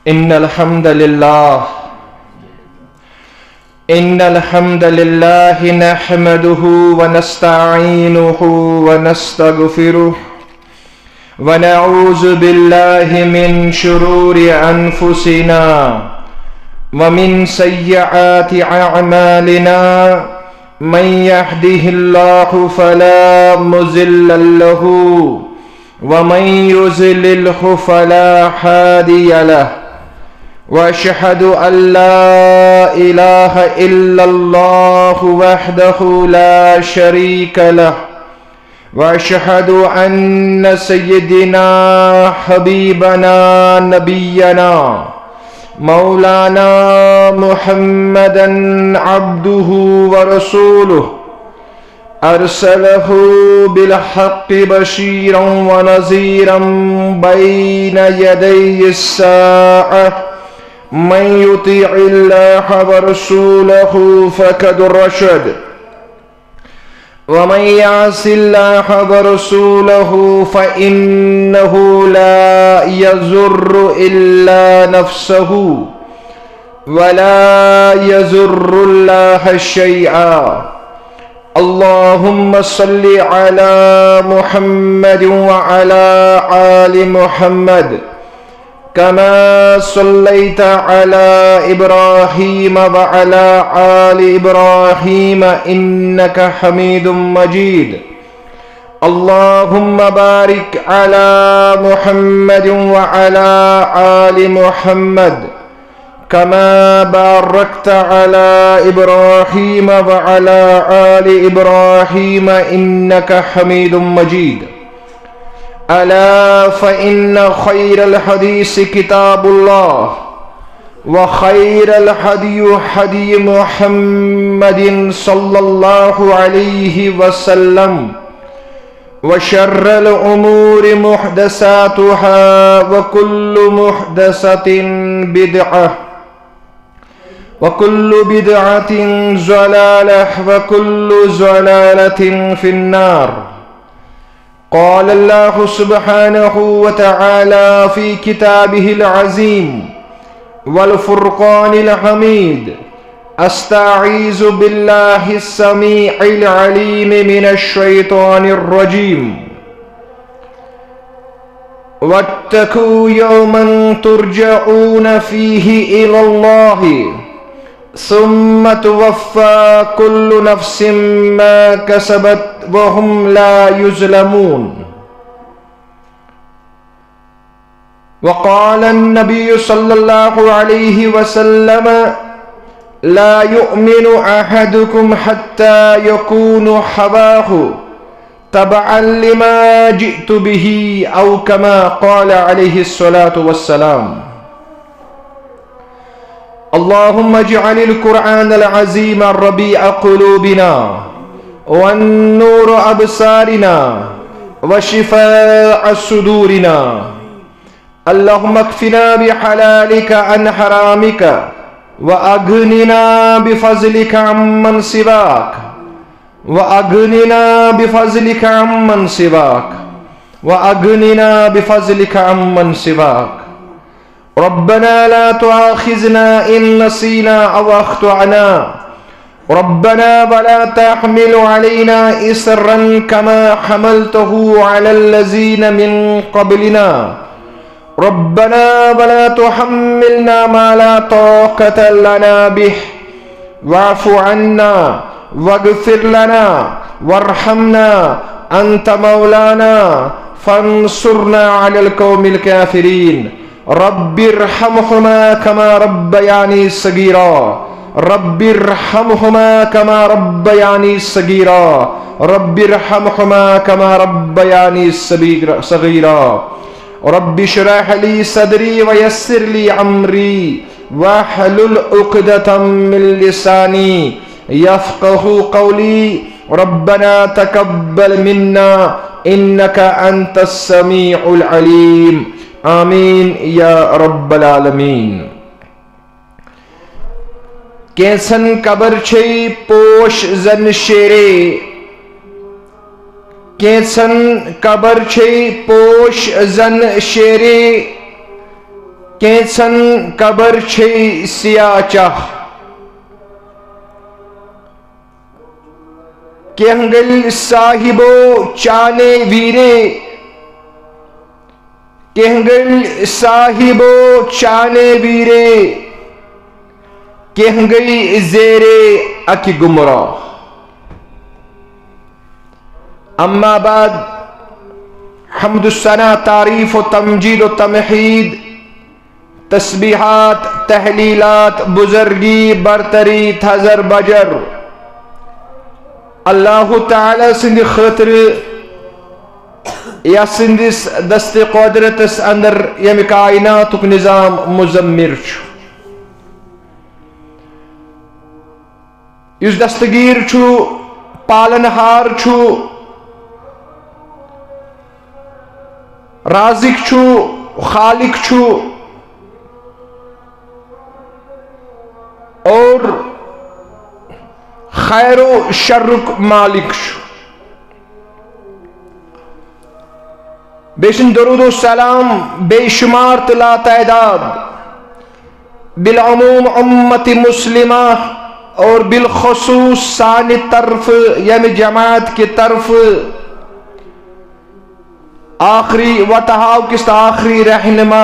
إن الحمد لله نحمده ونستعينه ونستغفره ونعوذ بالله من شرور أنفسنا ومن سيئات أعمالنا من يهده الله فلا مضل له ومن يضلله فلا هادي له وأشهد أن لا إله إلا الله وحده لا شريك له وأشهد أن سيدنا حبيبنا نبينا مولانا محمدا عبده ورسوله أرسله بالحق بشيرا ونذيرا بين يدي الساعة من يطيع الله ورسوله فقد رشد ومن يعص الله ورسوله فإنه لا يضر إلا نفسه ولا يضر الله شيئا. اللهم صل على محمد وعلى آل محمد كما صليت على إبراهيم وعلى آل إبراهيم إنك حميد مجيد. اللهم بارك على محمد وعلى آل محمد كما باركت على إبراهيم وعلى آل إبراهيم إنك حميد مجيد. ألا فإن خير الحديث كتاب الله وخير الهدي هدي محمد صلى الله عليه وسلم وشر الأمور محدثاتها وكل محدثة بدعة وكل بدعة ضلالة وكل ضلالة في النار. قال الله سبحانه وتعالى في كتابه العظيم والفرقان الحميد: أستعيذ بالله السميع العليم من الشيطان الرجيم. واتقوا يوما ترجعون فيه إلى الله ثم توفى كل نفس ما كسبت وهم لا يظلمون. وقال النبي صلى الله عليه وسلم: لا يؤمن أحدكم حتى يكون هواه تبعا لما جئت به أو كما قال عليه الصلاة والسلام. اللهم اجعل القرآن العظيم ربيع قلوبنا والنور أبصارنا وشفاء صدورنا. اللهم اكفنا بحلالك عن حرامك وأغننا بفضلك عمن سواك وأغننا بفضلك عمن سواك وأغننا بفضلك عمن سواك. ربنا لا تؤاخذنا إن نسينا أو أخطأنا. ربنا ولا تحمل علينا إصرا كما حملته على الذين من قبلنا. ربنا ولا تحملنا ما لا طاقة لنا به واعف عنا واغفر لنا وارحمنا أنت مولانا فانصرنا على القوم الكافرين. رب ارحمهما كما ربياني صغيرا. رب ارحمهما كما ربياني صغيرا. رب ارحمهما كما ربياني صغيرا. رب اشرح لي صدري ويسر لي أمري واحلل عقدة من لساني يفقه قولي. ربنا تقبل منا إنك أنت السميع العليم. آمین یا رب العالمین. کینسن قبر چھئی پوش زن شیرے. کینسن قبر چھئی پوش زن شیرے. کینسن قبر چھے سیاہ چاہ کہنگل صاحبو چانے ویرے کہنگل صاحبو چانے ویرے کہنگئی زیرے اکی گمراہ اما بعد حمد الثنا تعریف و تمجید و تمحید تسبیحات تحلیلات بزرگی برتری تھزر بجر اللہ تعالی سندھ خاطر یا سندس دست قدرتس اندر یم کائناتک نظام مزمر چھو اس دستگیر چھو پالنہار چھو رازق چھو خالق چھو اور خیر و شرک مالک چھو بیشن درود و سلام بے شمار تلا تعداد بالعموم امت مسلمہ اور بالخصوص ثانی طرف یم جماعت کی طرف آخری وتہاو کس آخری رہنما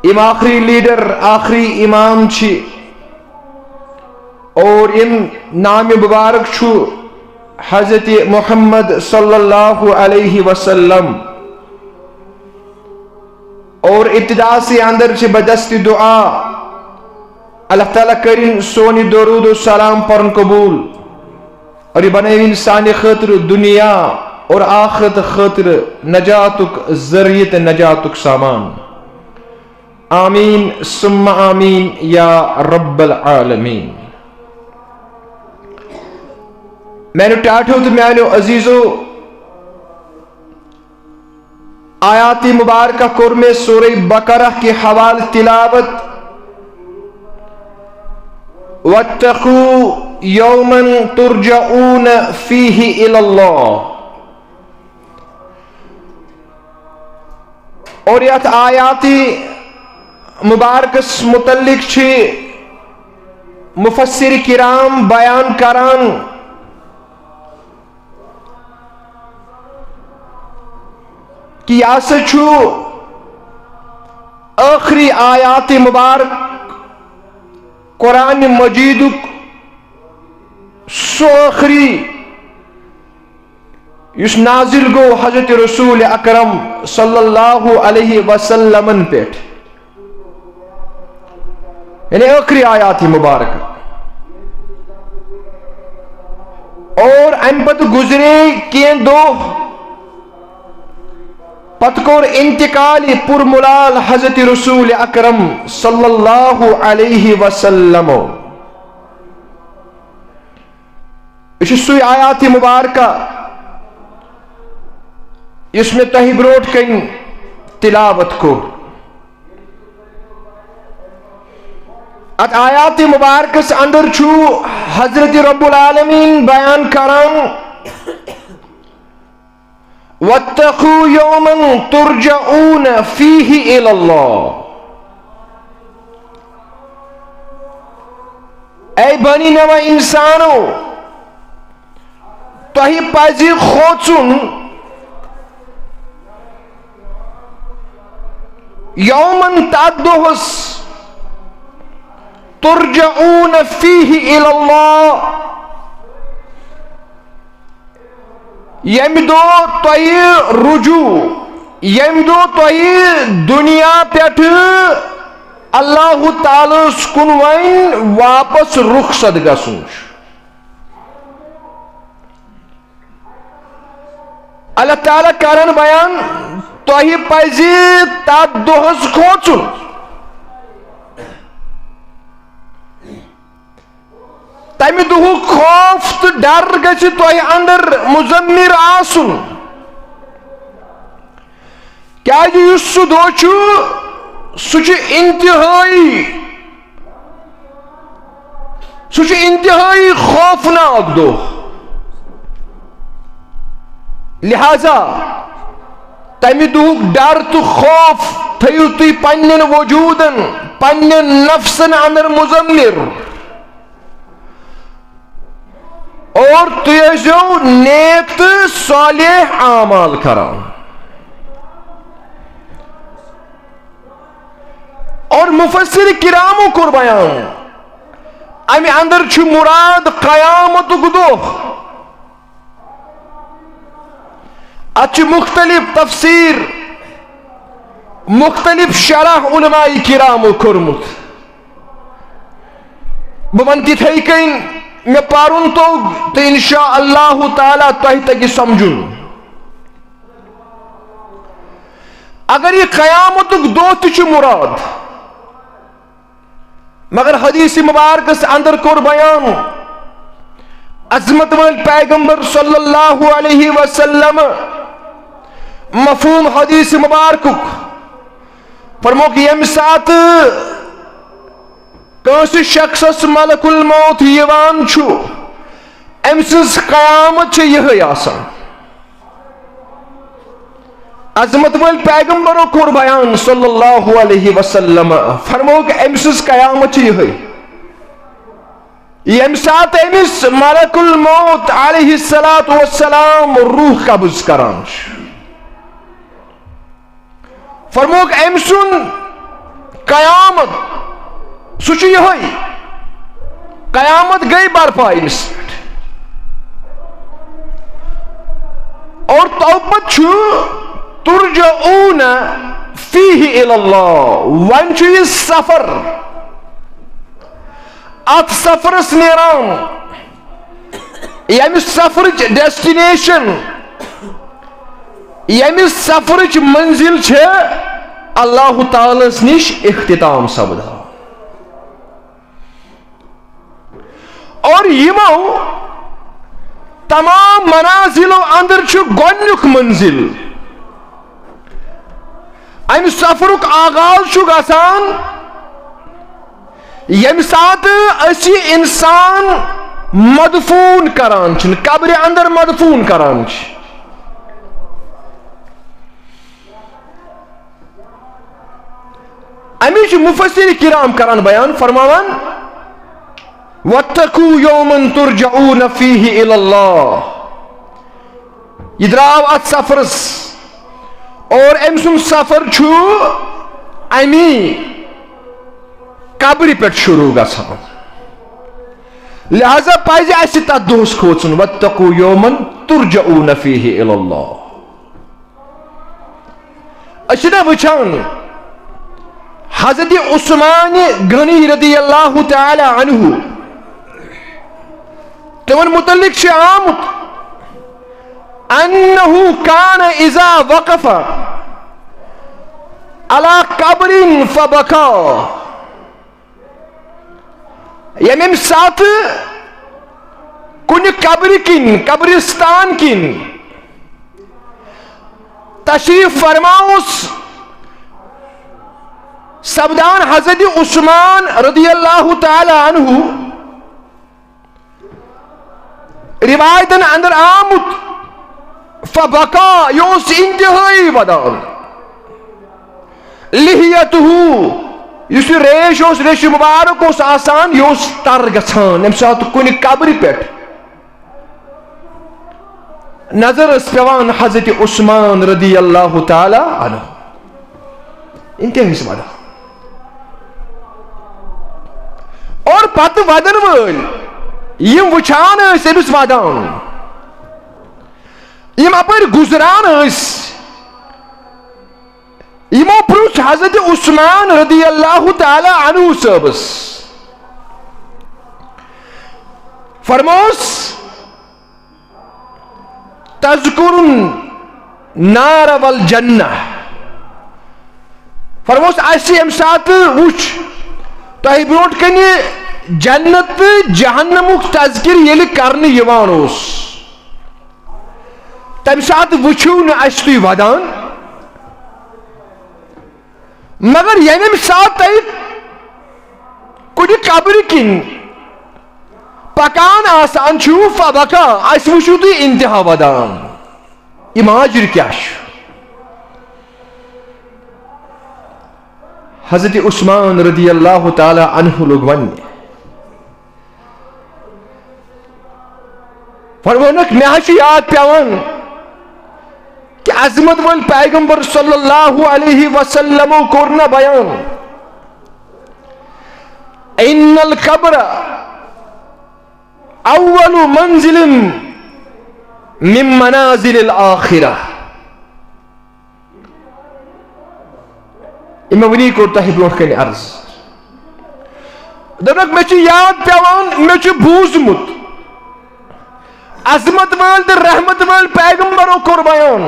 ام آخری لیڈر آخری امام چھی اور ام نام مبارک چھو حضرت محمد صلی اللہ علیہ وسلم اور ابتدا سے اندر سے بدست دعا اللہ تعالیٰ کریں سونی درود و سلام پرن قبول اور یہ بنے انسانی خاطر دنیا اور آخرت خاطر نجاتک ذریعت نجاتک سامان آمین ثم آمین یا رب العالمین. میں نے ٹاٹھو تو میانو عزیزو آیات مبارکہ قرم سورہ بقرہ کے حوال تلاوت وَاتَّقُوا يَوْمًا تُرْجَعُونَ فِيهِ إِلَى اللَّهِ اور یہ آیاتی مبارکس متعلق چھے مفسر کرام بیان کران کہ یاسے چھو آخری آیات مبارک قرآن مجید سو آخری یس نازل گو حضرت رسول اکرم صلی اللہ علیہ وسلم پیٹ یعنی آخری آیات مبارک اور ان پت گزرے کین دو پتکور انتقال پر ملال حضرت رسول اکرم صلی اللہ علیہ وسلم اس سوئی آیات مبارکہ اس میں تہی بروٹ کہیں تلاوت کو ات آیات مبارکس اندر چھو حضرت رب العالمین بیان کران وَاتَّقُوا يَوْمًا تُرْجَعُونَ فِيهِ إِلَى اللَّهِ اے بنی نوہ انسانو توہی پازی خوچن یومن تادوہس ترجعون فیہ الاللہ یم دو توہی رجوع یم دو توہی دنیا پیٹھ اللہ تعالی سکن وین واپس رخصت گسن اللہ تعالی کرن بیان توہی پزی تات دوہس کھوچن تمی دہو خوف تو ڈر گچھ توہی اندر مزمر آسن کیا جی اس دو چھو سچ انتہائی خوفناک دو لہذا تمہ دہک ڈر تو خوف تھیو تھی پنن وجودن پنن نفسن اندر مضمر اور تھی ٲسِو نیک تو صالح اعمال کران اور مفسر کرامو کور بیان امی اندر چھ مراد قیامت دہ اتھ مختلف تفسیر مختلف شرح علماء کرامو کورمت بہ ون تتھے کن میں پرن توگ تو انشاء اللہ تعالی تہ تگہ سمجھن اگر یہ قیامت دہ تہ مراد مگر حدیث مبارکس اندر کور بیان عظمت ول پیغمبر صلی اللہ علیہ وسلم مفہوم حدیث مبارک فرمو کہ یم سات کنس شخصس ملک الموت یوان چھو ام سز قیامت چھ یہ آسان عظمت ول پیغمبرو کور بیان صلی اللہ علیہ وسلم فرمو کہ ام سز قیامت چھ یہ یم سات امس ملک الموت علیہ السلام روح قبض کران فرمو کہ ام سن قیامت سوچ یہ قیامت گئی برپا امس اور توبت چھو ترجعون فیہ الاللہ ون چھو یہ سفر ات سفرس نیران یمی سفرچ ڈیسٹینیشن یمی سفرچ منزل چھے اللہ تعالیٰ نش اختتام سپدا اور یمو تمام منازلو اندر چھو گونیک منزل ام سفرک آغاز چھو گسان یم سات اسی انسان مدفون کران چھن قبر اندر مدفون کران چھ امی چھ مفسر کرام کران بیان فرماوان وَاتَّقُوا يَوْمًا تُرْجَعُونَ فِيهِ إِلَى اللَّهِ یہ دراو ات سفرس اور ام سن سفر چھو امی قبر پہ شروع گژھان لہذا پزِ اسہِ تتھ دۄہس کھوژُن وَاتَّقُوا يَوْمًا تُرْجَعُونَ فِيهِ إِلَى اللَّهِ أسۍ چھِنا وٕچھان حضرت عثمان غنی رضی اللہ تعالی عنہ تمن متعلق چھ آمت انه كان اذا وقف على قبر فبكى یم سات کن قبر کن قبرستان کن تشریف فرماؤس سبدان حضرت عثمان رضی اللہ تعالی عنہ روایتن اندر آمت فبکا یوس انتہائی ودان لحیتہو یس ریش اس ریش مبارک اس آسان یوس تر گژھان یم سات کن قبر پیٹ نظر اس پیوان حضرت عثمان رضی اللہ تعالی عنہ انتہائی ودان اور پت ودن ول یم وچھان اس امس ودان یم اپر گزران اس یمو پرچھ حضرت عثمان رضی اللہ تعالی عنہ صاحبس فرموس تذکرن نار والجنہ فرموس اسی ام سات وچھ تہ بروٹ کنی جنت جہنمک تذکر یل کرنے یوان اوس تم سات وچھو نہ اس تھی ودان مگر یم سات تہ کن قبر کن پکان آسان چھو فبکا اس وچھو تھی انتہا ودان یہ ماجر کیا حضرت عثمان رضی اللہ تعالی عنہ لوگ ون فرمونک مے یاد پیوان کہ عظمت ول پیغمبر صلی اللہ علیہ وسلم کورنا بیان ان القبر اول منزل من منازل الاخرہ. امام ونی کور تہ برونٹ کن عرض دپک مے یاد پیوان مے بوزمت عظمت وال تو رحمت وال پیغمبرو کور بیان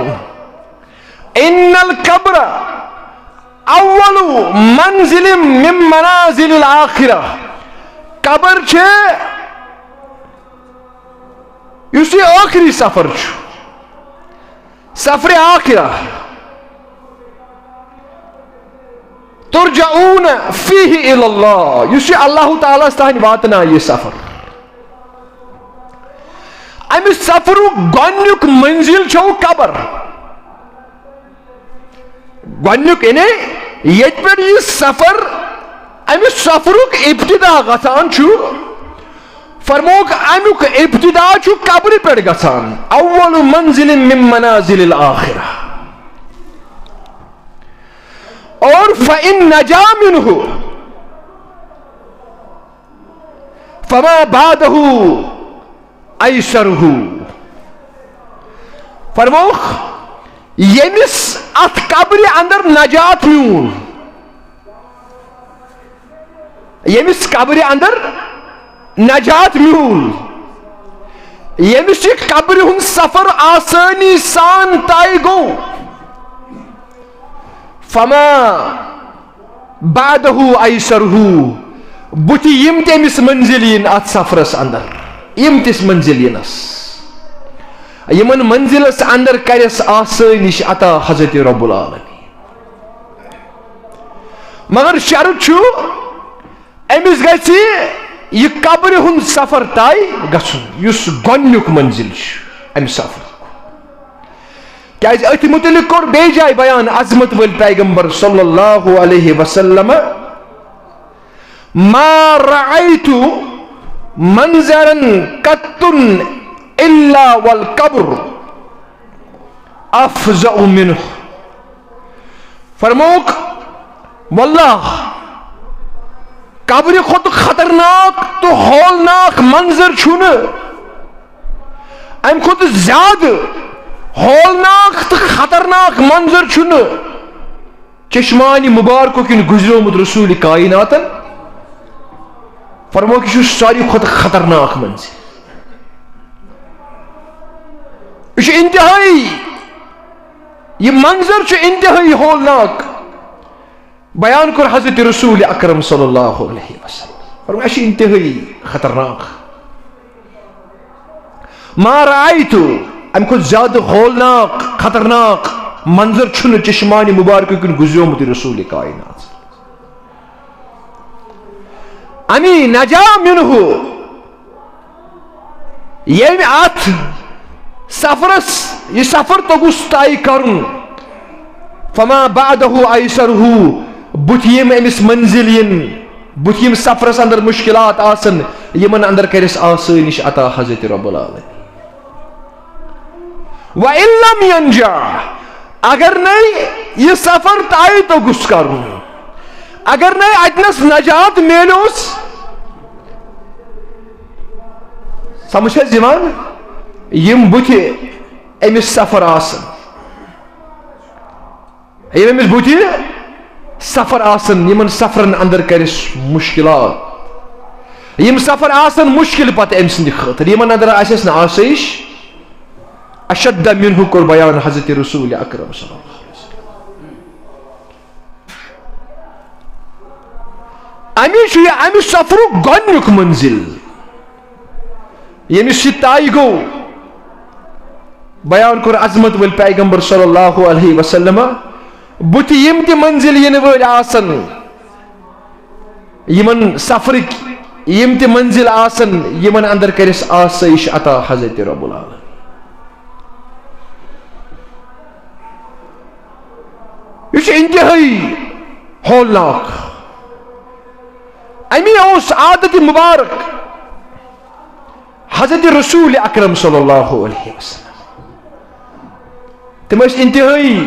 ان القبر اول منزل من منازل الاخرہ. قبر اس آخری سفر سفر آخرہ ترجعون فیہ الی اللہ اس اللہ تعالیٰ تان واتنا یہ سفر. امہ سفر گونیک منزل چھو قبر گونیک یعنی یت پہ یہ سفر امہ سفرک ابتدا گژھان چھو فرموک امیک ابتدا چھو قبر پہ گژھان اول منزل من منازل الاخرہ. اور فإن نجا منہ فما بعدہ ایسرہ. فرموک یمس ات قبر اندر نجات میون یمس قبر اندر نجات میون یمس یہ قبر ہن سفر آسانی سان طے گو فما بعدہ ایسرہ بت یم تمس منزلین ات سفرس اندر یم تس منزلینس یمن منزلس اندر کرس آسائش عطا حضرت رب العالمین. مگر شرط چھو امس گژھِ یہ قبر ہند سفر طے گژھن یس گونیک منزل ام سفر کیاز ات متعلق کور بے جائے بیان عظمت ول پیغمبر صلی اللہ علیہ وسلم ما رأیت منظرا قط الا والقبر افزع منہ. فرموک واللہ قبر خود خطرناک تو ہولناک منظر چھن ام خود زیادہ ہولناک تو خطرناک منظر چھن چشمانی مبارکو کن گزرومت رسول کائنات. فرموک یہ ساری خود خطرناک منظر یہ انتہائی یہ منظر انتہائی ہولناک بیان کر حضرت رسول اکرم صلی اللہ علیہ وسلم. فرمایا یہ انتہائی خطرناک ما رأیت ام کھت زیادہ ہولناک خطرناک منظر چھن چشمانی مبارک کن گزریومت رسول کائنات. امی نجا منہ یم ات سفرس یہ سفر توگس طے کرن فما بعدہ ایسرہ بت یم امس منزلین بت یم سفرس اندر مشکلات آسن یمن اندر کرس آسائش عطا حضرت رب العالمین. وَإِن لَمْ يَنْجَعْ اگر نہیں یہ سفر طے توگس کرن اگر نہیں اتنس نجات میلوس سمجھ زمان یم بت امس سفر آسن یم امس بت سفر آسن یمن سفرن اندر کرس مشکلات یم سفر آسن مشکل پتہ ام سند خاطر یمن اندر آسس نا آسائش اشد منہ کور بیان حضرت رسول اکرم صلی اللہ علیہ وسلم. امی سفر گونیک منزل یمس یہ طے گو بیان کور عظمت ول پیغمبر صلی اللہ علیہ وسلم بت یم تہ منزل ین ول آسن یمن سفرک یم تہ منزل آسن یمن اندر کرس آسائش عطا حضرت رب العالمین. یہ انتہائی ہولناک. امی اوس عادت مبارک حضرت رسول اکرم صلی اللہ علیہ وسلم. تم اس انتہائی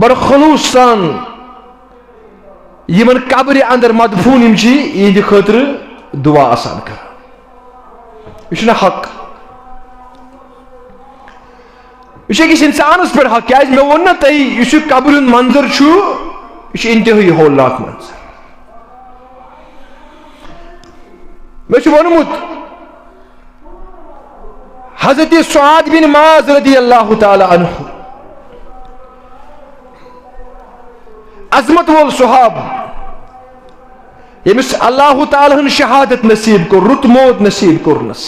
بڑ خلوص سان یمن قبر اندر مدفون یم چی یہ خاطر دعا آسان کر. یہ حق یہ کس انسانس پہ حق کیا میں ون نا تھی یہ قبر منظر یہ انتہائی ہولناک منظر. میں ونمت حضرت سعد بن معاذ رضی اللہ تعالی عنہ عظمت وول صحاب یمس اللہ تعالی ہن شہادت نصیب کور رت موت نصیب کورنس.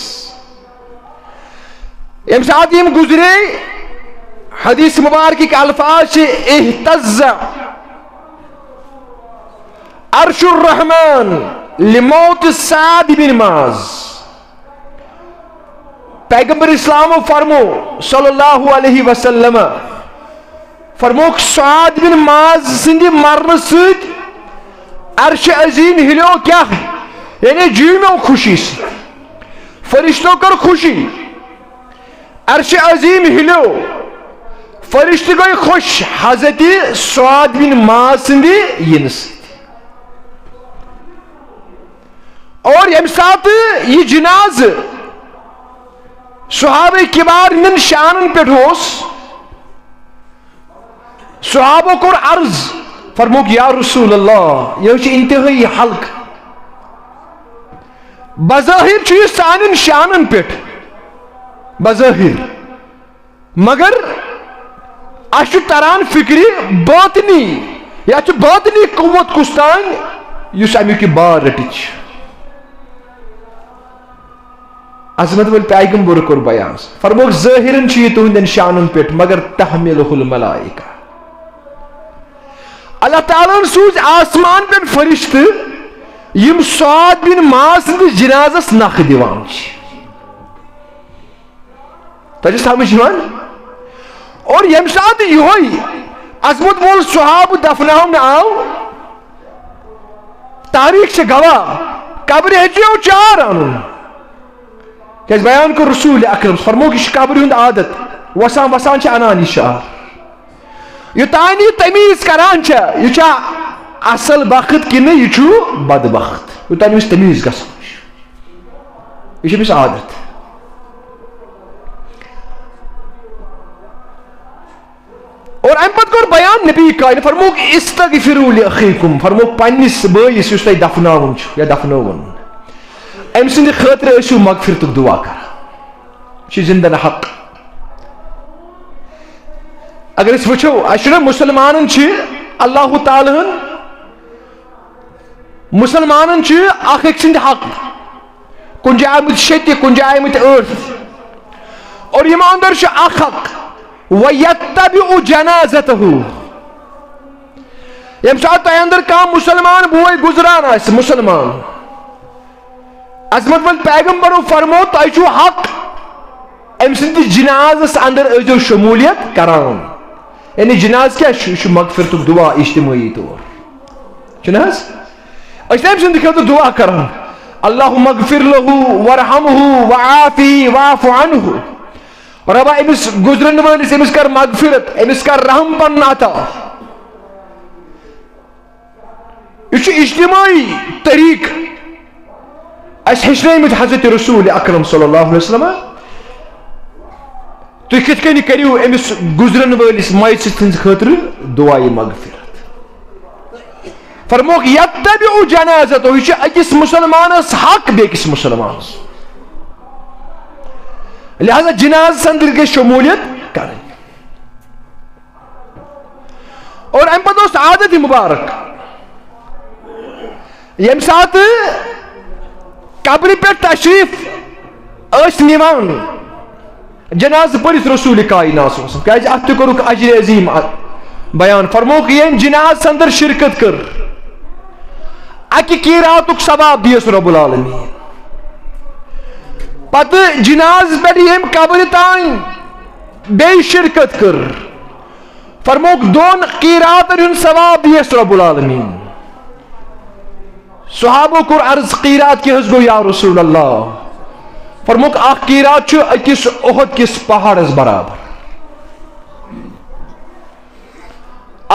یم ساتھ یم گزرے حدیث مبارک کے الفاظ اہتز عرش الرحمن لموت سعد بن معاذ. پیغمبر اسلام فرمو صلی اللہ علیہ وسلم فرموک سعد بن معاذ سندی مرن سید عرش عظیم ہلیو کیا یعنی جیمیو خوشی سے فرشتوں کر خوشی عرش عظیم ہلیو فرشت گئی خوش حضرت سعد بن معاذ سندی ینس. اور یم ساتھ یہ جناز صحابہ کبار من شانن پہ ہوس صحابہ کو عرض فرموک یا رسول اللہ یہ انتہائی حلق بظاہر چھ سانن شانن پہ بظاہر مگر اچھ تران فکری باطنی یا باطنی قوت کستان اس امی کی بار رٹچ. عظمت ول پیغمبر کور بیان فرموک ظاہرن چھ تہندن شانن پہ مگر تحملہ الملائکہ. اللہ تعالیٰ سوز آسمان پہ فرشت یم سعد بن معاذ سندس جنازس نخ دیوان. تجھے سمجھ یوان اور یم ساتھ یہ عظمت وول صحاب دفناؤن آو تاریخ سے گواہ قبر ہجیو چار آنون کہ بیان کو رسول اکرم فرمو کہ قبر ہند عادت وسان وسان چھ انانی شہر یہ تانی تمیز کران چھ یہ چھ اصل بخت کن یہ چھ بد بخت یہ تانی تمیز گسان یہ چھ عادت. اور ام پت کور بیان نبی کائن فرموک استغفروا لاخیکم فرموک پنس بٲیس یس تۄہہِ دفناوُن چھُ یا دفنوُن ام سٕنٛدِ خٲطرٕ ٲسِو مغفرتُک دعا کران چھُ زندن حق. اگر أسۍ وٕچھو اَسہِ چھُنہ مُسلمانن چھِ اللہ تعالیٰ ہن مُسلمانن چھِ اکھ أکۍ سٕنٛدِ حق کُنہِ جایہِ آمٕتۍ شیٚتہِ کُنہِ جایہِ آمٕتۍ ٲٹھ اور ایماندار چھُ اکھ حق وَيَتَّبِعُ جَنَازَتَهُ. ییٚمہِ ساتہٕ تۄہہِ اندر کانٛہہ مُسلمان بوے گُزران آسہِ مُسلمان عظمت ول پیغمبرو فرمو تۄہہِ چھُو حق أمۍ سٕنٛدِس جنازس اندر ٲسۍزیو شموٗلیت کران. یعنی جناز کیٛاہ چھُ یہِ چھُ مغفرتُک دعا اجتمٲعی طور چھُنہٕ حظ أسۍ چھِ أمۍ سٕنٛدِ خٲطرٕ دعا کران اللہُمَّ اغفر لَهُ وارحمه وعافِهِ واعف عنه. ربا امس گزرن وٲلِس امس کر مغفرت امس کر رحم پنُن عطا. یہ چھُ اجتماعی طریق اس ہیٚچھنٲومٕتۍ حضرت رسول اکرم صلی اللہ علیہ وسلم تُہۍ کِتھ کٔنۍ کٔرِو امس گزرن وٲلِس میت سٕنٛدِ خٲطرٕ دعایہِ مغفرت. فرموک یتبعُ جنازتہُ یہ چھُ أکِس مُسلمانس حق بیٚکِس مُسلمانس لہذا جناز اندر گئی شمولیت کریں. اور ام پتہ اوس عادت مبارک یم سات قبر پہ تشریف اس نوان جناز پرس رسول کائنات کیازِ اتھ تہِ کوٚرُکھ اجر عظیم بیان فرموک یم جناز اندر شرکت کر اکہ قیراتُک ثواب دیس رب العالمین. پتہ جناز پہ یم قبر تان بے شرکت کر فرموک دون قیراتن ہن ثواب دیس رب العالمین. صحابہ کور عرض قیرات کی حس گو یا رسول اللہ. فرموک اخ قیرات چھو اکس احد کس پہاڑس برابر.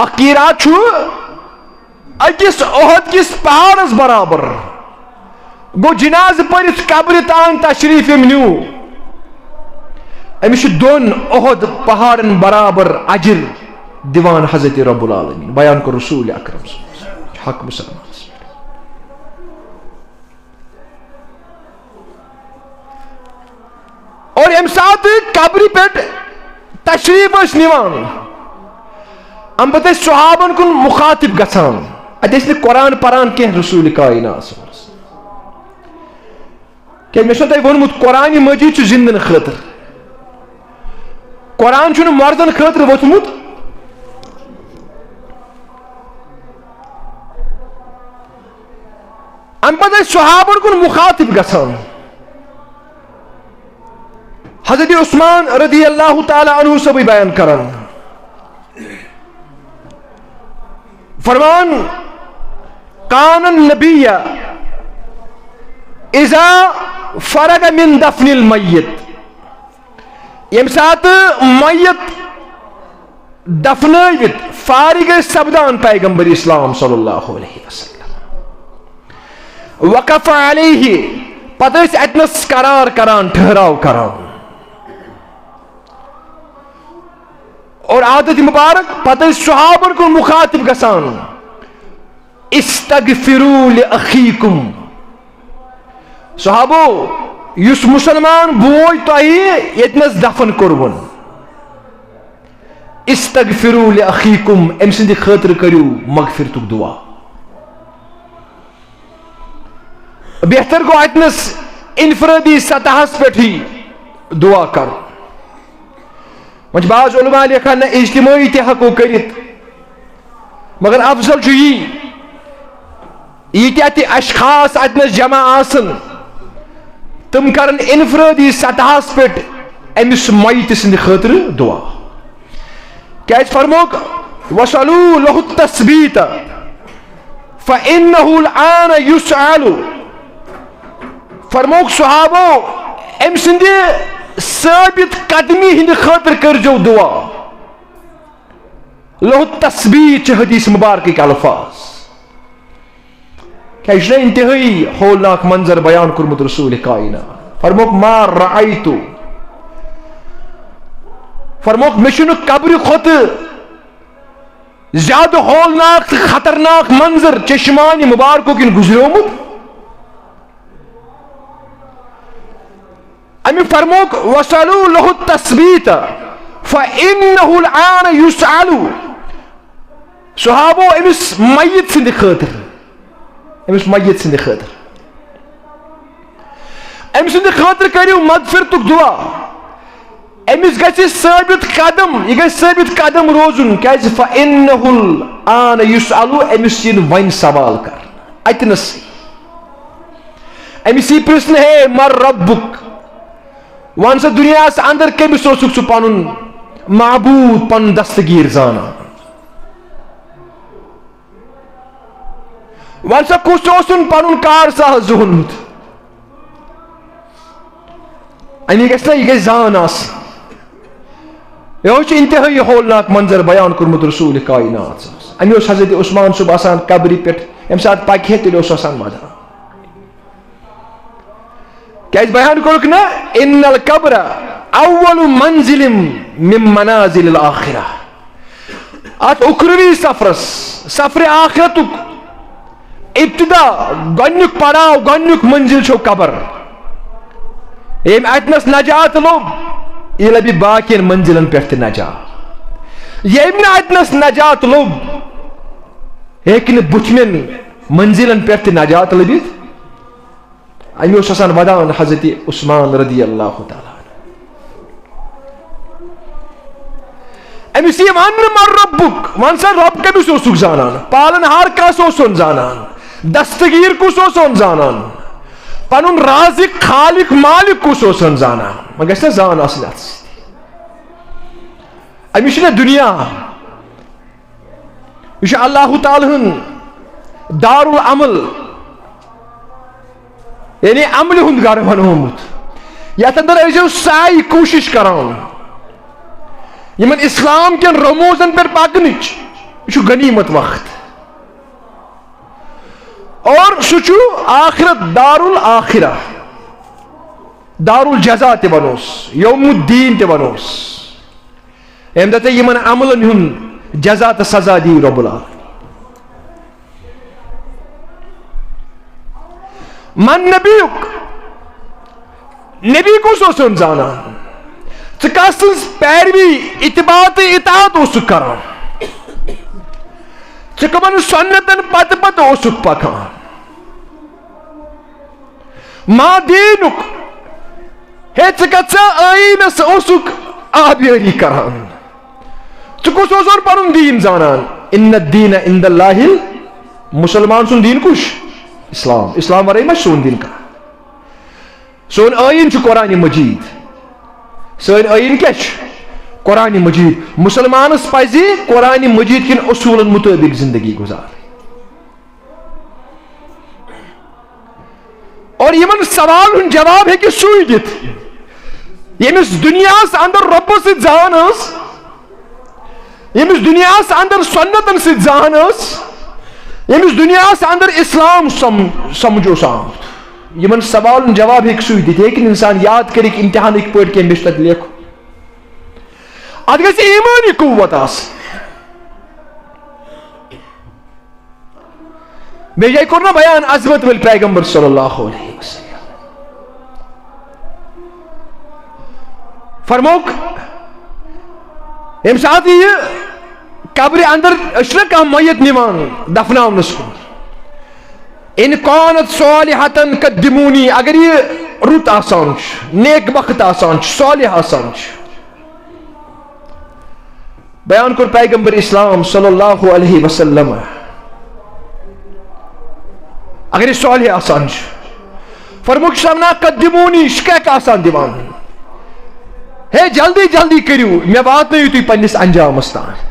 اخ قیرات چھو اکس احد کس پہاڑس برابر. گو جناز پرت قبر تان تشریف نیو امس دون احد پہاڑن برابر اجر دیوان حضرت رب العالمین. بیان کو رسول اکرم صلی اللہ علیہ وسلم حق مسلمان. اور ام سات قبر پہ تشریف اس نیوان ام پتہ صحابن کن مخاطب گژھان. اتس نہ قرآن پران کی رسول کائنات کہ میں تہ وونمت قرآن مجید چھ زندن خاطر. قرآن چھُنہٕ مردن خاطر ووتھمت. ام پتہ صحابن کن مخاطب گژھان. حضرت عثمان رضی اللہ تعالی عنہ سبھی بیان کرن فرمان کان النبی اذا فرغ من دفن المیت. یم سات میت دفنائیت فارغ سبدان پیغمبر اسلام صلی اللہ علیہ وسلم وقف علیہ پتہ اتنس قرار کران ٹھہراؤ کران. اور عادت مبارک پتہ صحابن کو مخاطب گسان استغفروا لاخیکم. صحابو یس مسلمان بوئی تہی یتنس دفن کرون استغفروا لاخیکم ام سند خاطر کریو مغفرتک دعا. بہتر گو اتنس انفرادی سطحس پہ ہی دعا کر. بعض علماء لکھان اجتماعی تہ ہکو کرت مگر افضل چھ یہ تہ اشخاص اتنس جمع آسن تم کرن انفرادی سطحس پہ امس میت سند خاطر دعا. کیاز فرموک وصلوا له التثبیت فانه الان يسأل. فرموک صحابو ام سند ثابت قدمی ہند خاطر کرجو دعا. لہ التثبیت حدیث مبارک کے الفاظ. کیا اس نے انتہائی ہولناک منظر بیان کرمت رسول کائنات. فرموک ما رأیتو فرموک مشن قبر خود زیادہ ہولناک خطرناک منظر چشمانی مبارکوں کن گزریومت. امی فرموک وصلوا له التثبیت فإنه الآن يسأل. صحابو امس میت سند خاطر امس میت سند خاطر ام سند خاطر کریو مغفرتک دعا. امس گژھِ ثابت قدم یہ گژھِ ثابت قدم روزن کیاز فإنه الآن يسأل امس ین وین سوال کر اتنس امس یہ پرسن ہے مر ربک. وان سا دنیا سے اندر کمس اوسک سہ پنن معبود پن دستگیر زانا. وان سا کس اوسن پنن کار ساز زہنمت. امی گژھِ نا یہ گژھِ زان آسن. یہ انتہائی ہولناک منظر بیان کرمت رسول کائنات. امی اس حضرت عثمان صبح آسان قبری پہ یم سات پاکی ہے تیل اس آسان مادا. کیا اس بیان کرک نا ان القبر اول منزل من منازل الاخرہ. ات اخروی سفر آخرتک ابتدا گنک پڑاؤ گنک منزل چھو قبر. یم اتنس نجات لوب یہ لبی باقین منزلن پہ نجات. یم اتنس نجات لوب ہیکن بچمن منزلن پہ نجات لبیت. امی اس آسان ودان حضرت عثمان رضی اللہ تعالی. امی سی ون مر ربک ون سا رب کمس اوسک زانان. پالن ہار کس اوسن زانان. دستگیر کس اوسن زانان. پنن رازق خالق مالک کس اوسن زانان. مگر گژھِ نا زان آسن اتھ. امی چھِ نا دنیا یہ اللہ تعالیٰ دار العمل یعنی عمل ہند گھر بنومت یتھ اندر ٲسِو سائی کوشش کران یمن اسلام کین رموزن پر پکنچ یہ غنیمت وقت اور سہ آخرت دار الآخرہ دار الجزا تہ ونوس یوم الدین تہ ونوس ام دتہ یمن عملن ہند جزا تہ سزا دی رب العالمین من نبیک نبی کس اوسن زانان ژٕ کس سٕنٛز پیروی اتباع تہٕ اطاعت اوسُکھ کران ژٕ کمن سنتن پتہٕ پتہٕ اوسُکھ پکان ما دینک ہے ژٕ کتھ ٲیٖنس اوسُکھ آبیٲری کران ژٕ کُس اوسن پنُن دیٖن زانان ان الدین عند اللہ مسلمان سُنٛد دیٖن کُس اسلام اسلام ورٲے ما سون دیٖن کانٛہہ سون ٲیٖن چھُ قرآنِ مجیٖد سٲنۍ ٲیٖن کیٛاہ چھُ قرآنِ مجیٖد مسلمانس پزِ قرآنِ مجیٖد کٮ۪ن اصوٗلن مطٲبق زندگی گزارٕنۍ اور یمن سوال ہُنٛد جواب ہیٚکہِ سُے دِتھ ییٚمِس دُنیاہس اندر رۄبس سۭتۍ زان ٲس ییٚمِس دُنیاہس اندر سنتن سۭتۍ زان ٲس ییٚمِس دُنیاہس اندر اسلام سمجھ اوس آمُت یمن سوالن جواب ہیٚکہِ سُے دِتھ ہیٚکہِ نہٕ انسان یاد کٔرِکھ امتحانٕکۍ پٲٹھۍ کینٛہہ مےٚ چھُ تتہِ لیکھُن اتھ گژھِ ایٖمٲنی قوت آسٕنۍ بیٚیہِ جایہِ کوٚر نا بیان عظمت وٲلۍ پیغمبر صلی اللہ علیہ وسلم فرموک ییٚمہِ ساتہٕ یہِ قبرِ اندر أسۍ چھِنا کانٛہہ میت نِوان دفناونس کُن ان کانت صالحتن قدمونی اگر یہ رُت آسان چھُ نیک بخت آسان چھُ صالح آسان چھُ بیان کوٚر پیغمبر اسلام صلی اللہ علیہ وسلم اگر یہ صالح آسان چھُ فرموک سامنا قدمونی شکایت آسان دیوان ہے جلدی جلدی کریو مےٚ واتنٲیِو تُہۍ پننس انجامس تام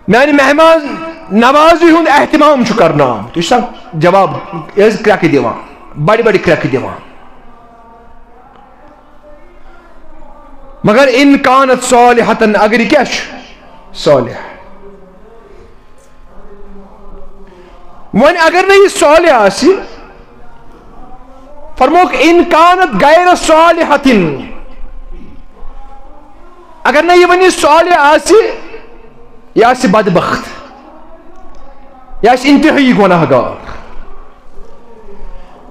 میانہِ مہمان نوازی ہُنٛد احتمام چھُ کرنہٕ آمُت یہ چھُ جواب کرٛٮ۪کہٕ دِوان بڑِ بڑِ کرٛٮ۪کہٕ دِوان مگر ان کانت صالحتن اگر یہ کیٛاہ چھُ صالح وۄنۍ اگر نہٕ یہِ صالح آسہِ فرموک ان کانت غیر صالحتن اگر نہٕ یہِ وۄنۍ صالح آسہِ یہ آسہِ بدبخت یہ آسہِ انتہٲئی گۄناہ گار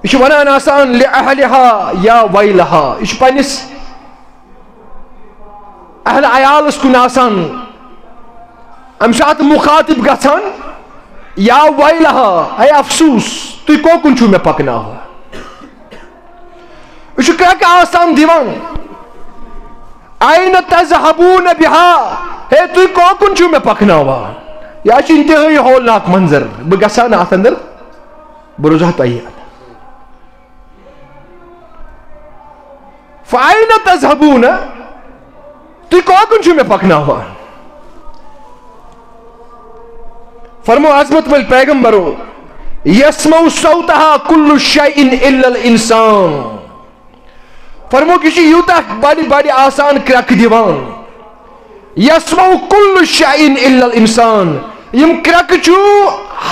یہ چھُ ونان آسان لأہلہا یا ویلہا یہ چھُ پننس اہل عیالس کُن آسان امہِ ساتہٕ مخاطب گژھان یا ویلہا اے افسوس تُہۍ کوکُن چھُو مےٚ پکناوان یہ چھُ کرٛٮ۪کہٕ آسان دِوان أين تذهبون بها ہے تُہۍ کوکُن چھُو مےٚ پکناوان یہ چھُ انتہٲئی ہولناک منظر بہٕ گژھا نہٕ اتھ اندر بہٕ روزٕ ہا تۄہہِ فأين تذهبون تُہۍ کوکُن چھُو مےٚ پکناوان فرمو عظمت وٲلۍ پیغمبرو یسمع صوتها كل شيء الا الانسان فرموک یہ چھُ یوٗتاہ بڑِ بڑِ آسان کرٛٮ۪کہٕ دِوان یسمع كل شيء الا الانسان یم کرٛٮ۪کہٕ چھُ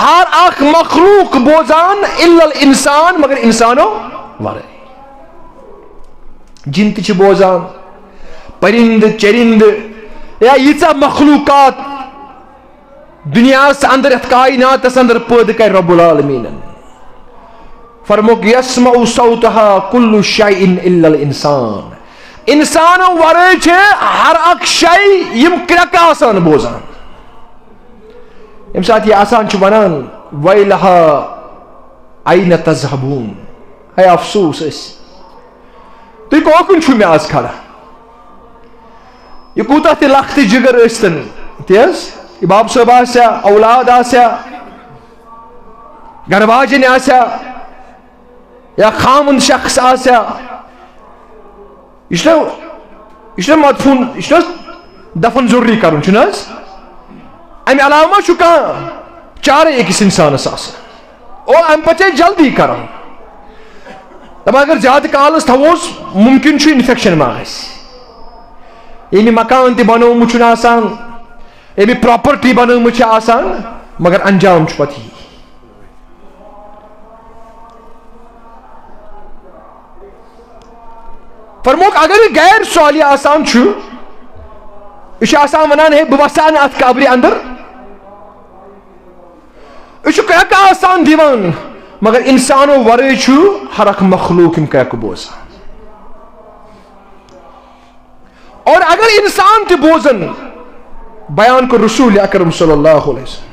ہر اکھ مخلوق بوزان الا الانسان مگر انسانو ورٲے جن تہِ چھِ بوزان پرند چرند یا ییٖژاہ مخلوقات دنیاہس اندر یتھ کائناتس اندر پٲدٕ کرِ رب العالمیٖنن فرموک یسمع صوتها كل شيء الا الانسان انسانو ورٲے چھِ ہر اکھ شے یم کرٛٮ۪کہٕ آسان بوزان ییٚمہِ ساتہٕ یہِ آسان چھُ ونان ویلہا أين تذهبون ہے افسوس أسۍ تُہۍ کوکُن چھُو مےٚ آز کھڑا یہ کوٗتاہ تہِ لختہٕ جگر ٲسۍتن تی حظ یہ باب صٲب آسیا اولاد آسیا گھر واجن آسیا یا خامن شخص آسیا یہ مدفون یہ دفن ضروری کرن چھناز امی علاوہ ما چھو کان چارے ایکس انسان اساس اور ام پچے جلدی کرن تب اگر زیادہ کالس تھوس ممکن چھو انفیکشن ما آس یعنی مکان تی بنو مچھن آسان یعنی پراپرٹی بنو مچھ آسان مگر انجام چھو پتی فرموک اگر غیر سوالی آسان چھو یہ آسان ونان ہے بوسان ات قبر اندر یہ کیا آسان دیوان مگر انسانو ورے چھو ہر اک مخلوق ام کیا بوزان اور اگر انسان تی بوزن بیان کو رسول اکرم صلی اللہ علیہ وسلم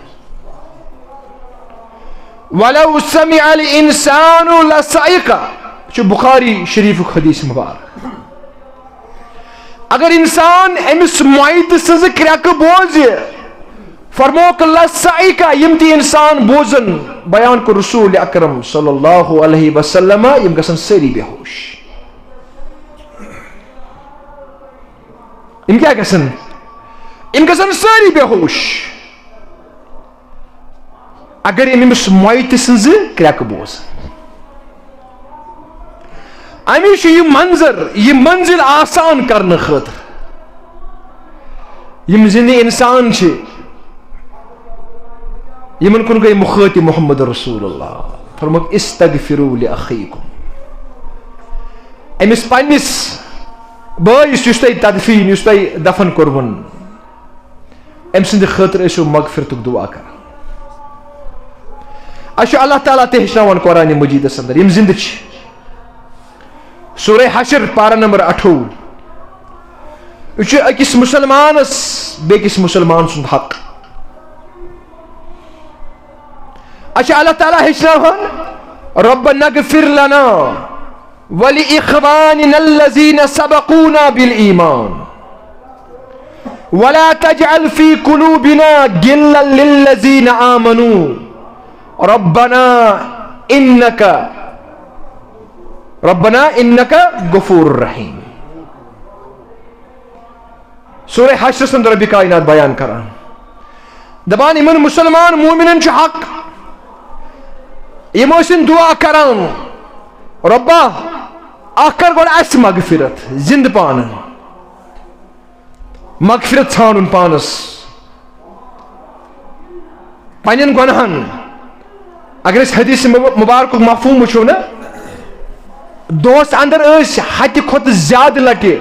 وَلَوْ سَمِعَ الْإِنسَانُ لَصَعِقَ جو بخاری شریف حدیث مبارک اگر انسان امس معید سز کریک بوز فرموک لَصَعِقَ یم تی انسان بوزن بیان کو رسول اکرم صلی اللہ علیہ وسلم یم گسن سری بے ہوش ام کیا گسن ام گسن سری بے ہوش اگر امس معید سز کریک بوز امیش یہ منزل آسان کرنے خاطر یم زن انسان چھ یمن کن گئی مخاطب محمد رسول اللہ فرموک استغفروا لاخیکم امس پنس بٲیس یس تۄہہِ تدفین یس تۄہہِ دفن کوٚرون ام سند خاطر ٲسِو مغفرتُک دعا کران اچھا اللہ تعالیٰ تہ ہیچناوان قرآن مجیدس اندر یم زندہ چھ سورہ حشر پارہ نمبر 28 یہ اکس مسلمانس بیکس مسلمان سند حق اچھا اللہ تعالیٰ ہیچناوان ربنا اغفر لنا ولإخواننا الذين سبقونا بالإيمان ولا تجعل في قلوبنا غلا للذين آمنوا ربنا انك غفور رحیم سورہ حشر سند رب کائنات بیان کران دبان امن مسلمان مومنن چھ حق یم ٲسِن دعا کران ربا اکر گوڑ اس مغفرت زند پان مغفرت ژھانڈُن پانس پنن گناہن اگر اس حدیث مبارک مفہوم وچھو نا دوس اندر اس حد کھت زیادہ لٹے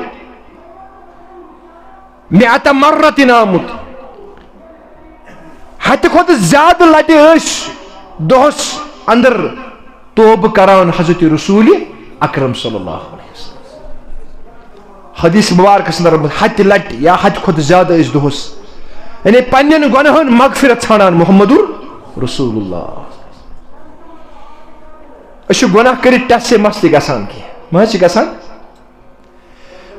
مئات مرت آمت حد کھت زیادہ لٹے اس دوس اندر توبہ کران حضرت رسول اکرم صلی اللہ علیہ وسلم حدیث مبارک اندر حد لٹ یا حد کھت زیادہ اس دوس یعنی پنن گناہن مغفرت ژھانڈان محمد رسول اللہ اچھا گناہ کرت ٹس سے مست گسان کی مہ گسان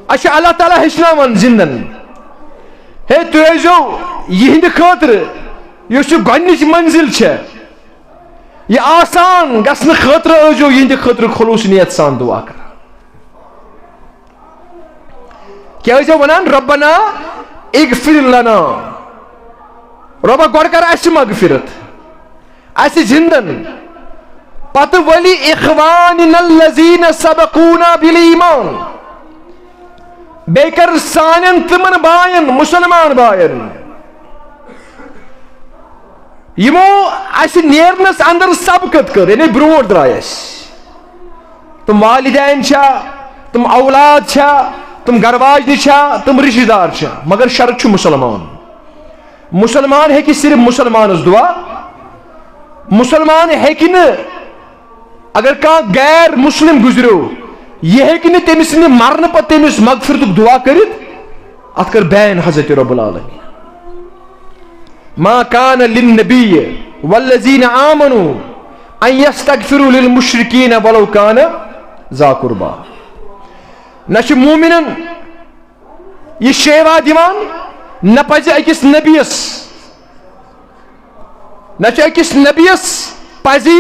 اچھا اللہ تعالیٰ ہیچناوان زندن ہے تُہۍ ٲسۍزیو یہندِ خٲطرٕ یُس یہِ گۄڈنِچ منزل چھےٚ یہ آسان گژھنہٕ خٲطرٕ ٲسۍزیو یہندِ خٲطرٕ خلوٗص نیت سان دعا کران کیٛاہ ٲسۍزیو ونان ربنا اغفر لنا رۄبا گۄڈٕ کر اسہِ مغفرت اسہِ زندن پتہ ولی اخواننا الذین سبقونا بالایمان بیکر سانن تمن بائن مسلمان بائن یمو اس نیرنس اندر سبقت کر یعنی برونٹ درائس تم والدین چھا تم اولاد چھا تم گرواجنی چھا تم رشتہ دار چھا مگر شرط چھ مسلمان ہے کہ صرف مسلمان اس دعا مسلمان ہے کہ نہ اگر کان غیر مسلم گزرو یہ ہے کہ نہیں تمس نے مرنے پہ تمس مغفرت دعا کرت ات کر بین حضرت رب العالمین ما کان للنبی والذین آمنوا ان یستغفروا للمشرکین ولو کان ذا قربا نش مومنن یہ شیوا دیوان نہ پز اکس نبیس نہ اکس نبیس پزی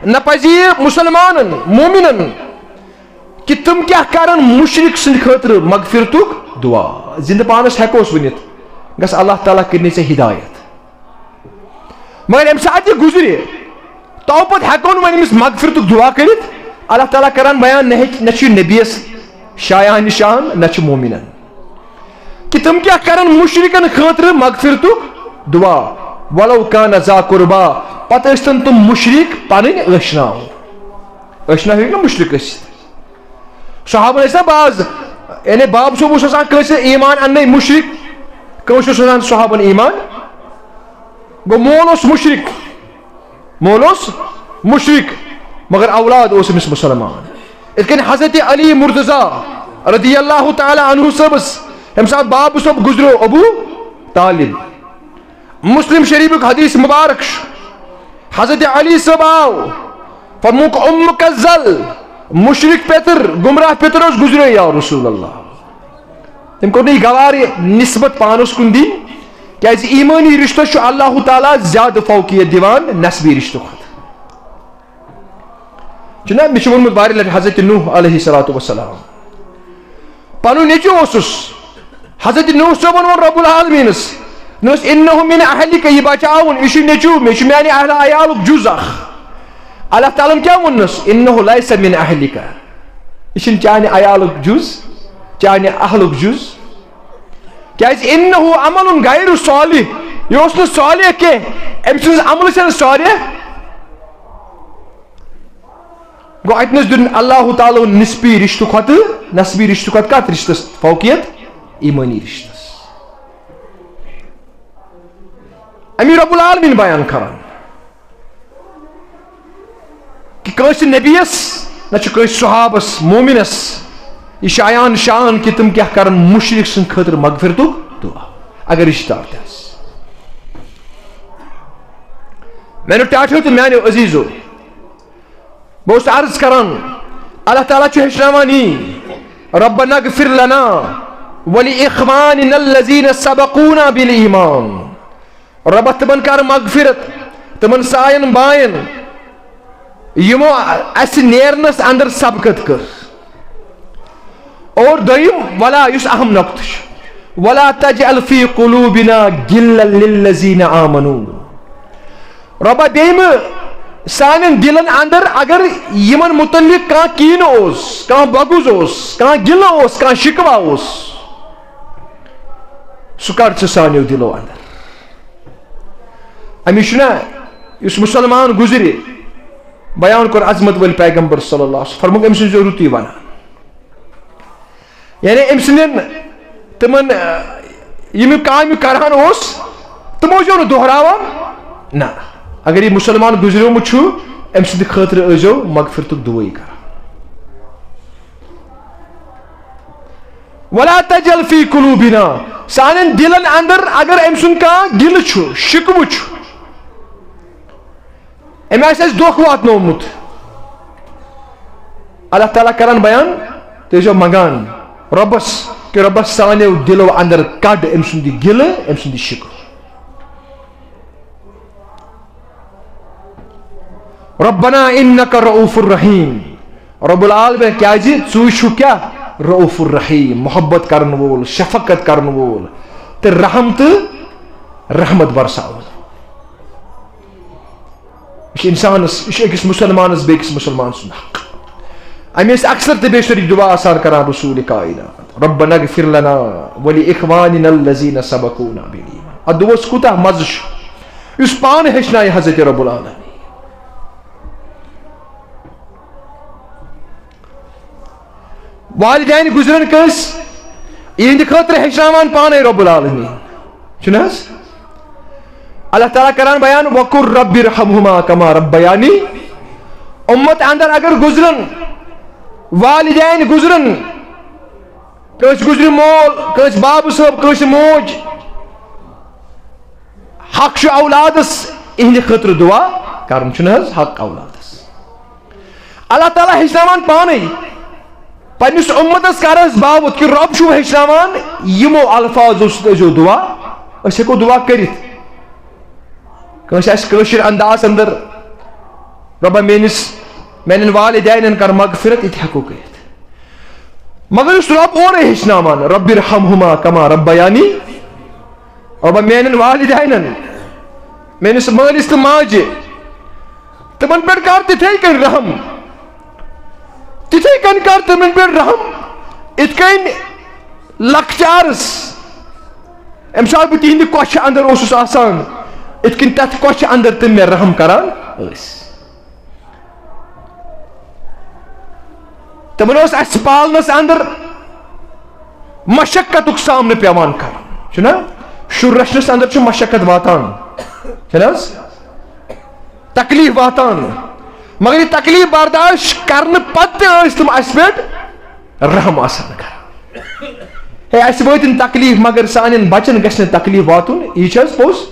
نہ پزی مسلمانن مومنن کہ تم کیا کرن مشرک سند خاطر مغفرتک دعا زندہ پانس ہیکوس ونت گس اللہ تعالیٰ کرنی ژے ہدایت مگر ام سات یہ گزرے تو پت ہیکو ون امس مغفرتک دعا کرت اللہ تعالیٰ کران بیان نہ نبیس شایان نشان نہ مومنن کہ تم کیا کرن مشرکن خاطر مغفرتک دعا ولو کان ذا قربا پتہ ٲسۍتن تم مشرک پنٕنۍ ٲشنا ہیٚکہِ نہ مشرک ٲسِتھ صحابن ٲسۍ نا باز یعنی باب صٲب اوس آسان کٲنٛسہِ ایمان اننے مشرک کٲنٛسہِ اوس آسان صحابن ایمان گوٚو مول اوس مشرک مگر اولاد اوس أمِس مسلمان یِتھ کٔنۍ حضرت علی مرتضیٰ رضی اللہ تعالیٰ عنہ صٲبس ییٚمہِ ساتہٕ باب صٲب گُزریو ابو طالب مسلم شریفک حدیث مبارک حضرت علی صٲب آو فرموک امک الزل مشرک پیتر گمراہ پیتر اس گزرے یا رسول اللہ تم کو نہیں گوارے نسبت پانس کن دی کیازِ ایمانی رشتہ چھُ اللہ تعالیٰ زیادہ فوقیت دیوان نسبی رشتہ کھۄتہٕ چھُنا مےٚ چھُ ووٚنمُت واریاہ لٹہِ حضرت نوح علیہ الصلوۃ والسلام پنُن نیٚچوٗ اوسُس حضرت نوح صٲبن ووٚن رب العالمیٖنس نوٚس اِنَّهُ مِن اہلِکَ یہِ بچاوُن یہِ چھُ نیٚچوٗ مےٚ چھُ میانہِ اہلِ عیالُک جُز اکھ اللہ تعالیٰ کیا وونس اِنَّهُ لَيْسَ مِن اہلِکَ یہِ چھُنہٕ چانہِ عیالُک جُز چانہِ اہلُک جُز کیازِ اِنَّهُ عمل غیر صالح یہِ اوس نہٕ صالح کینٛہہ أمۍ سٕنٛز عملہٕ چھنہٕ صالح گوٚو اتنس دیُن اللہ تعالیٰ نسبی رشتہٕ کھۄتہٕ نسبی رشتہٕ کھۄتہٕ کتھ رشتس فوقیت ایمانی رشتس امی رب العالمین بیان کران کہ کٲنٛسہِ نبیس نہ چھُ کٲنٛسہِ صحابس مومنس یہ شایان شان کہ تم کیا کرن مشرک سن خاطر مغفرتک دعا اگر رشتہ آس میانو ٹاٹھو تو میانو عزیزو بہت عرض کران اللہ تعالیٰ چھُ ہیٚچھناوان یی ربنا اغفر لنا ولاخواننا الذین سبقونا بالایمان رب تمن کر مغفرت تمن ساین باین یمو اس نیرنس اندر سبقت کر اور دویم ولا یس اہم نقطہ ولا تجعل فی قلوبنا غلا للذین آمنوا رب دیم سانن دلن اندر اگر یمن متعلق کانٛہہ کینہ اوس کانٛہہ بغض اوس کانٛہہ گلہ اوس کانٛہہ شکوہ اوس سُہ کڑ ژٕ سانیو دلو اندر امی چھُنا یُس مسلمان گزرِ بیان کوٚر عظمت وٲلۍ پیغمبر صلی اللہ علیہ وسلم فرموک أمۍ سٕنٛز رُتُے ونان یعنی أمۍ سٕنٛدٮ۪ن تِمن یِم کامہِ کران اوس تِمو ٲسۍزیو نہٕ دۄہراوان نہ اگر یہ مسلمان گزریومُت چھُ أمۍ سٕنٛدِ خٲطرٕ ٲسۍزیو مغفرتُک دُعاے کران ولا تجعل فی قلوبنا سانٮ۪ن دلن اندر اگر أمۍ سُنٛد کانٛہہ گِلہٕ چھُ شِکوٕ چھُ أمۍ آسہِ اَسہِ دھوکہٕ واتنومُت اللہ تعالیٰ کران بیان تُہۍ ٲسۍزیو منگان رۄبس کہ رۄبس سانیو دلو اندر کڑ أمۍ سُنٛد یہِ گِلہٕ أمۍ سُنٛد یہِ شِکوٕ ربنا انک رؤوف الرحیم رب العالمین کیازِ ژٕ چھُکھ کیاہ رؤوف الرحیم محبت کرن وول شفقت کرن وول تہٕ رحم تہٕ رحمت برساون یہ انسانس یہ أکِس مسلمانس بیٚکِس مسلمان سُنٛد حق امی ٲسۍ اکثر تہٕ بیشتر یہِ دعا آسان کران رسول کائنات ربنا اغفر لنا ولاخواننا الذین سبقونا بالایمان اتھ دعاہس کوٗتاہ مزٕ چھُ یُس پانہٕ ہیٚچھنایہِ حضرت رب العالمین والدین گزرن کس یہند خاطر ہیچناوان پانے رب العالمین چھُنہ حظ اللہ تعالیٰ کران بیان وقر رب ارحمہما کما ربیانی امت اندر اگر گزرن والدین گزرن کس گزر مول کس باب صاحب کس موج حق چھُ اولادس یہند خاطر دعا کرن چھُنہ حظ حق اولادس اللہ تعالیٰ ہیچناوان پانے پنس امتس کر باوت کہ رب چھو ہیچناوان یمو الفاظو سۭتۍ دعا أسۍ ہیٚکو دعا کٔرِتھ کٲنٛسہِ آسہِ کٲشِر انداز اندر ربا میانٮ۪ن والدینن کر مغفرت یہِ تہِ ہیٚکو کٔرِتھ مگر اس رب اور ہیچناوان رب ارحمہما کما ربیانی اور میانن والدینن میانس مالس تو ماجہ تمن پہ کر تتھے کن رحم تتھے کن کر تمن پہ رحم ات کن لکچارس ام سات بہ تہند کوچھ اندر اوسس آسان ات کن تتھ کوچھ اندر تم مے رحم کران تمن اس اس پالنس اندر مشقت سامنے پیوان کر چھنا شر رچنس اندر چھ مشقت واتان چھنا تکلیف واتان مگر یہ تکلیف برداشت کرنے پتہ اس تم اس پہ رحم آسان کر ہے اس واتن تکلیف مگر سانن بچن گژھن تکلیف واتن یہ چھ پوز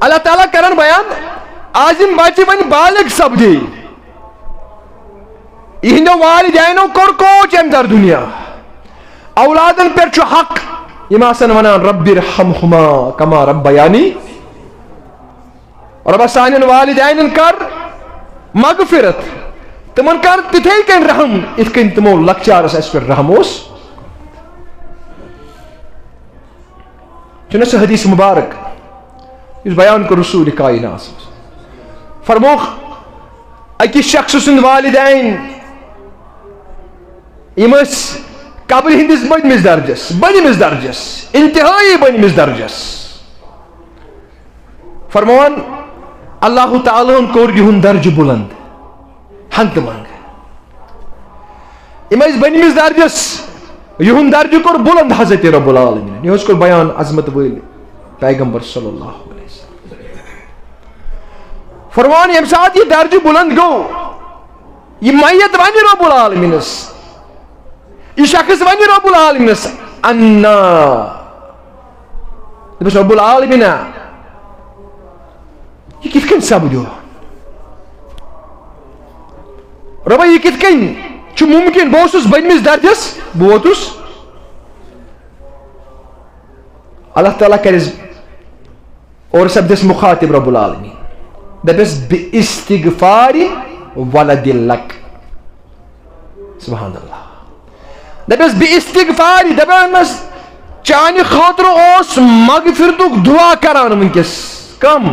اللہ تعالیٰ کرن بیان آزم بچہ ون بالغ سپدی یہندو والدینو کور کوچ ام در دنیا اولادن پر چھ حق یم آسن ونان رب ارحمہما کما ربیانی رب سانن والدینن کر مغفرت تمن کر تتھے کن رحم ات کن تمو لکچارس اس پر رحم اس چنس حدیث مبارک اس بیان کو رسول کائنات فرموخ اکس شخص سند والدین یم قبر ہندس بنمس درجس انتہائی بنمس درجس فرمان اللہ تعالیٰ کور یہن درج بلند ہنگ منگ یم بنمس درجس یہن درج کور بلند حضرت رب العالمین یہ کور بیان عظمت ول پیغمبر صلی اللہ علیہ وسلم فرمان یم سات یہ درج بلند گو یہ میت ون رب العالمینس یہ شخص ون رب العالمینس انا دپس رب العالمین یہ کت کن سپدو ربا یہ کت کن چھ ممکن بہ بنمس درجس بہ ووتس اللہ تعالیٰ کرس اور سپدس مخاطب رب العالمین دپس باستغفار ولد لک سبحان اللہ دپس باستغفار دپس چانہ خاطر اس مغفرتک دعا کران ونکس کم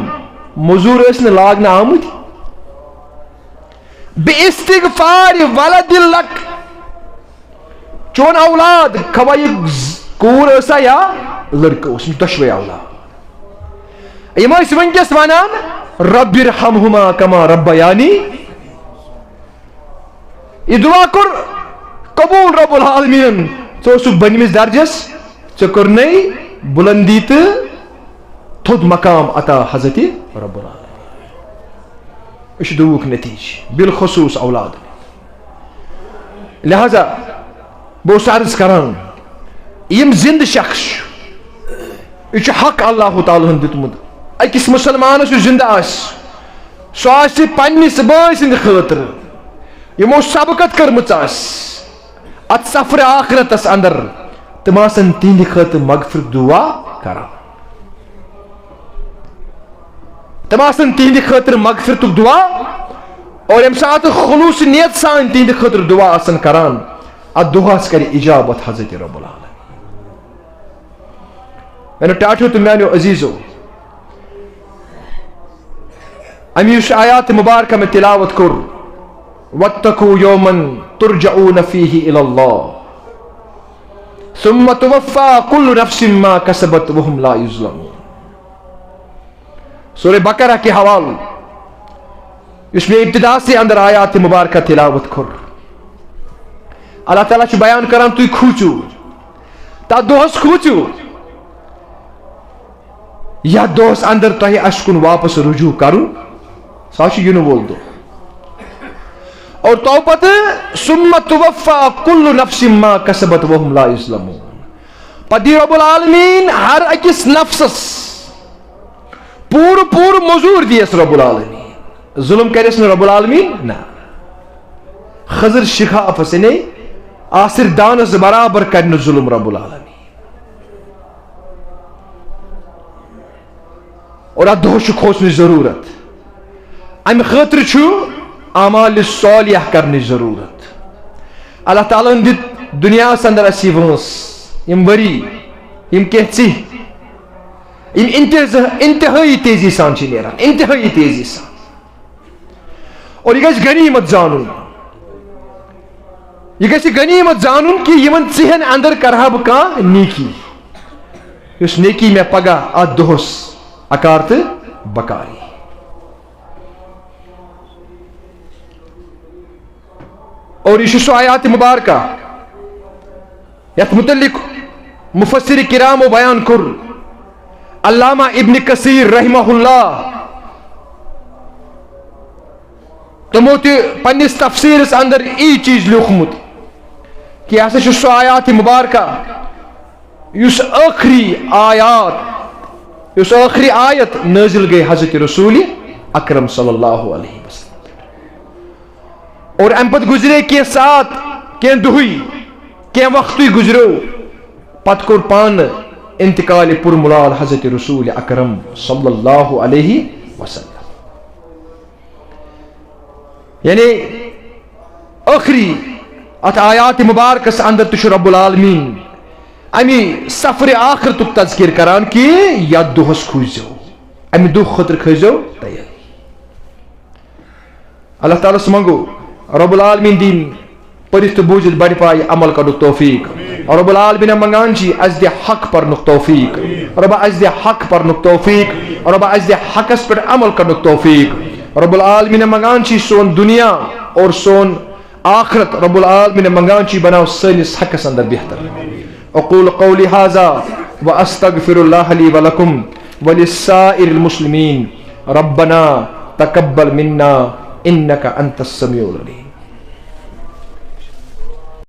مزور اس نے لاگنا آمد باستغفار ولد لک چون اولاد خواہ کور اسا یا لڑکہ اس دشوے اولاد یم ونکس ونان رب ارحمہما کما ربیانی یہ دعا کر قبول رب العالمین ثہ بنمس درجس ثے کرنے بلندی تو تھود مقام عطا حضرت رب العالمین یہ دعوک نتیج بالخصوص اولاد لہذا بہت عرض کران یم زند شخص یہ حق اللہ تعالیٰ دتمت اکس مسلمان زندہ سہ پنس بٲے سند خاطر یمو سبقت کرمت ات سفر آخرتس اندر تم آسن تہند خاطر مغفرت دعا کران تم آسن تہند خاطر مغفرت دعا اور یم سات خلوص نیت سان تہند خاطر دعا آسن کران ات دعاس کر اجابت حضرت رب العالمین میانو ٹاٹھو تو میانو عزیزو امی اس آیات مبارکہ میں تلاوت کر واتقوا یوما ترجعون فیہ الی اللہ ثم توفی کل نفس ما کسبت وهم لا یظلمون سورہ بقرہ کے حوالہ اس میں ابتدا سے اندر آیات مبارکہ تلاوت کر اللہ تعالیٰ چھ بیان کران تو کھوچو تا دوہس کھوچو یا دوہس اندر تو اشکن واپس رجوع کرو ساشی ینو بول دو اور تو پتہ ثم توفی کل نفس ما کسبت وهم لا یظلمون پدی رب العالمین ہر اکس نفسس پور مزور دیس رب العالمین ظلم کرس رب العالمین نا خضر شخاف سنے آصر دانس برابر کرن ظلم رب العالمین اور ادوش کھوسن ضرورت ام خاطر چھو اعمال صالحہ کرنے ضرورت اللہ تعالیٰ دت دنیا اندر اسی وٲنٛس یم ؤری یم کینٛہہ ژِہۍ یم انتہٲئی تیزی سان چھِ نیران انتہٲئی تیزی سان اور یہ گژھِ غنیمت زانُن یہ گژھِ غنیمت زانُن کہ یمن ژِہٮ۪ن اندر کرہا بہٕ کانٛہہ نیکی یُس نیکی مےٚ پگاہ اتھ دۄہس اکار تہٕ بکار یی اور یہ سو آیات مبارکہ یت متعلق مفسر کرام و بیان کر علامہ ابن کثیر رحمہ اللہ تمو تہ پنس تفسیرس اندر ای چیز لیوکھمت کہ ہسا چھ سو آیات مبارکہ یس آخری آیت نازل گئی حضرت رسول اکرم صلی اللہ علیہ وسلم اور ام پت گزرے کی ساتھ کی دہی کی وقت گزرو پت کور پان انتقال پر ملال حضرت رسول اکرم صلی اللہ علیہ وسلم یعنی آخری ات آیات مبارکس اندر تش رب العالمین امی سفر آخر تک تذکر کران کہ یت دہس کھوزو امی دہ خطر کھوزو تیاری اللہ تعالیٰ منگو رب العالمین دین پرست بوجھت بڑ پائے عمل کرو توفیق اور رب العالمین منگان چی از دے حق پرنک توفیق رب از دے حق پرنک توفیق رب از دے حقس پر عمل کرنک توفیق رب العالمین منگان چی سون دنیا اور سون آخرت رب العالمین منگان چی بناو سنس حقس اندر بہتر اقول قولی هذا واستغفر الله لي ولكم وللسائر المسلمين ربنا تقبل منا انك انت السميع العليم